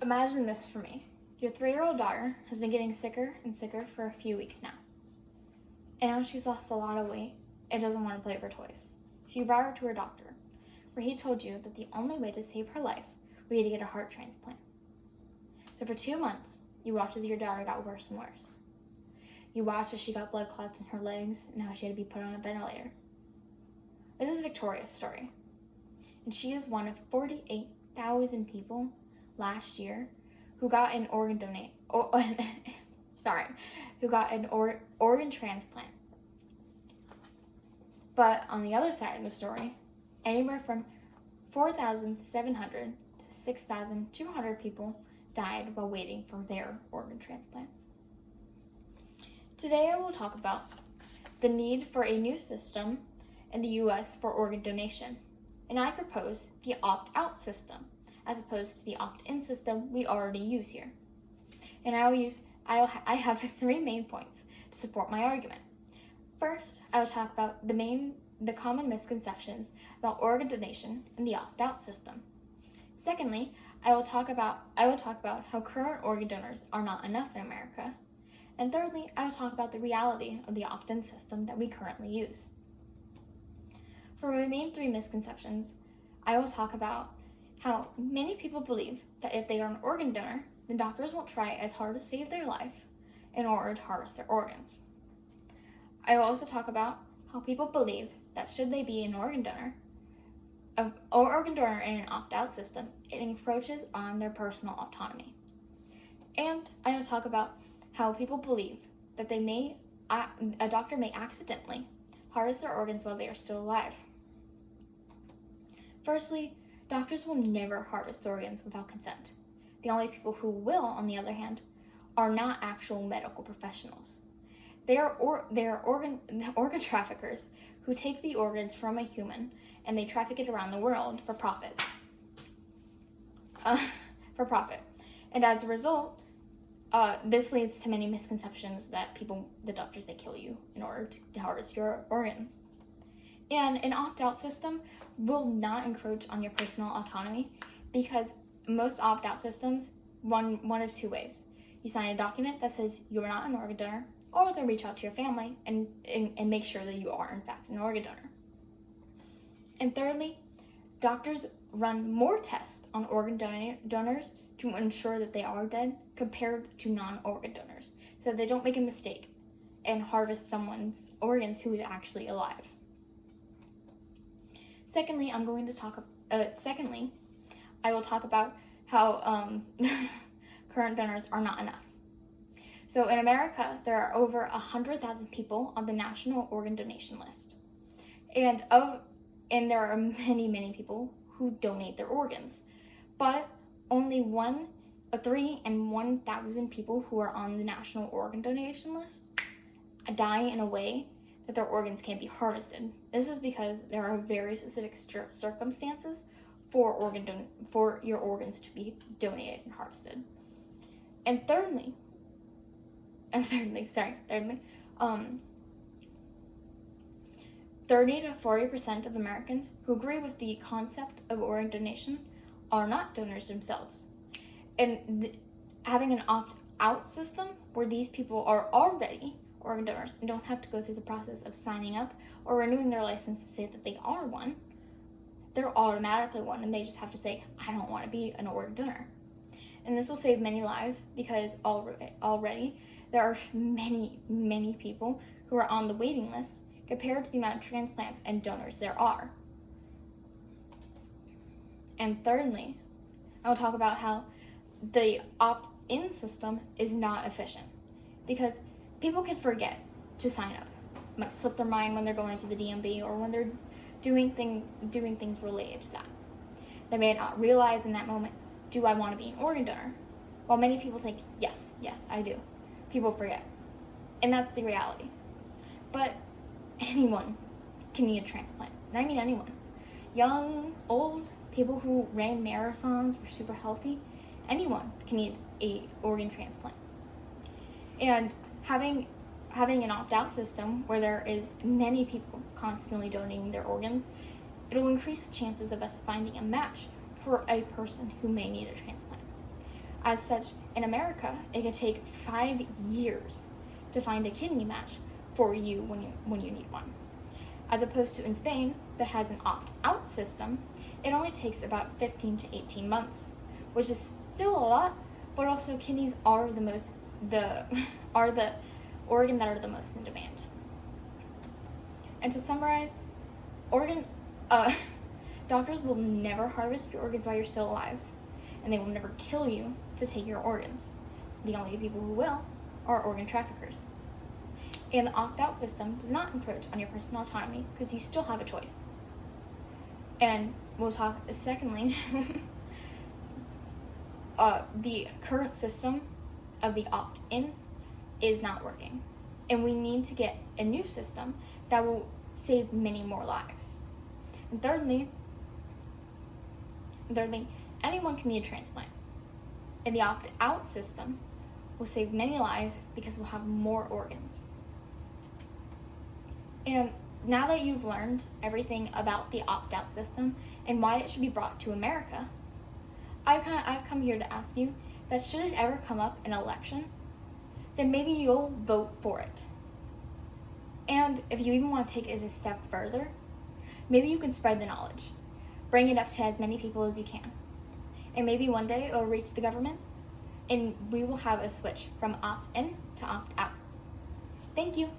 Imagine this for me. Your 3-year-old daughter has been getting sicker and sicker for a few weeks now. And now she's lost a lot of weight and doesn't want to play with her toys. So you brought her to her doctor, where he told you that the only way to save her life would be to get a heart transplant. So for 2 months, you watched as your daughter got worse and worse. You watched as she got blood clots in her legs and how she had to be put on a ventilator. This is Victoria's story. And she is one of 48,000 people last year who got an organ organ transplant. But on the other side of the story, anywhere from 4,700 to 6,200 people died while waiting for their organ transplant. Today I will talk about the need for a new system in the U.S. for organ donation, and I propose the opt-out system as opposed to the opt-in system we already use here. And I have 3 main points to support my argument. First, I will talk about the common misconceptions about organ donation and the opt-out system. Secondly, I will talk about how current organ donors are not enough in America. And thirdly, I will talk about the reality of the opt-in system that we currently use. For my main 3 misconceptions, I will talk about how many people believe that if they are an organ donor, then doctors won't try as hard to save their life in order to harvest their organs. I will also talk about how people believe that should they be an organ donor, in an opt-out system, it encroaches on their personal autonomy. And I will talk about how people believe that a doctor may accidentally harvest their organs while they are still alive. Firstly, doctors will never harvest organs without consent. The only people who will, on the other hand, are not actual medical professionals. They are organ traffickers who take the organs from a human and they traffic it around the world for profit. And as a result, this leads to many misconceptions that the doctors may kill you in order to harvest your organs. And an opt-out system will not encroach on your personal autonomy because most opt-out systems, one of 2 ways. You sign a document that says you are not an organ donor, or they'll reach out to your family and make sure that you are in fact an organ donor. And thirdly, doctors run more tests on organ donors to ensure that they are dead compared to non-organ donors, so that they don't make a mistake and harvest someone's organs who is actually alive. Secondly, I will talk about how current donors are not enough. So in America, there are over 100,000 people on the National Organ Donation List. And there are many, many people who donate their organs. But only 3 in 1,000 people who are on the National Organ Donation List die in a way that their organs can't be harvested. This is because there are very specific circumstances for your organs to be donated and harvested. And thirdly, 30 to 40% of Americans who agree with the concept of organ donation are not donors themselves. And having an opt-out system where these people are already organ donors and don't have to go through the process of signing up or renewing their license to say that they are one, they're automatically one, and they just have to say, I don't want to be an organ donor. And this will save many lives because already there are many, many people who are on the waiting list compared to the amount of transplants and donors there are. And thirdly, I'll talk about how the opt-in system is not efficient because people can forget to sign up. It might slip their mind when they're going to the DMV or when they're doing things related to that. They may not realize in that moment, do I want to be an organ donor? While many people think, yes, I do. People forget. And that's the reality. But anyone can need a transplant. And I mean anyone. Young, old, people who ran marathons, were super healthy, anyone can need an organ transplant. And having an opt-out system where there is many people constantly donating their organs, it'll increase the chances of us finding a match for a person who may need a transplant. As such, in America, it could take 5 years to find a kidney match for you when you need one. As opposed to in Spain, that has an opt-out system, it only takes about 15 to 18 months, which is still a lot, but also kidneys are the organ that are the most in demand. And to summarize, doctors will never harvest your organs while you're still alive, and they will never kill you to take your organs. The only people who will are organ traffickers. And the opt-out system does not encroach on your personal autonomy because you still have a choice. And we'll talk, secondly, the current system of the opt-in is not working. And we need to get a new system that will save many more lives. And thirdly, anyone can need a transplant. And the opt-out system will save many lives because we'll have more organs. And now that you've learned everything about the opt-out system and why it should be brought to America, I've come here to ask you that should it ever come up in an election, then maybe you'll vote for it. And if you even want to take it a step further, maybe you can spread the knowledge. Bring it up to as many people as you can. And maybe one day it'll reach the government and we will have a switch from opt-in to opt-out. Thank you.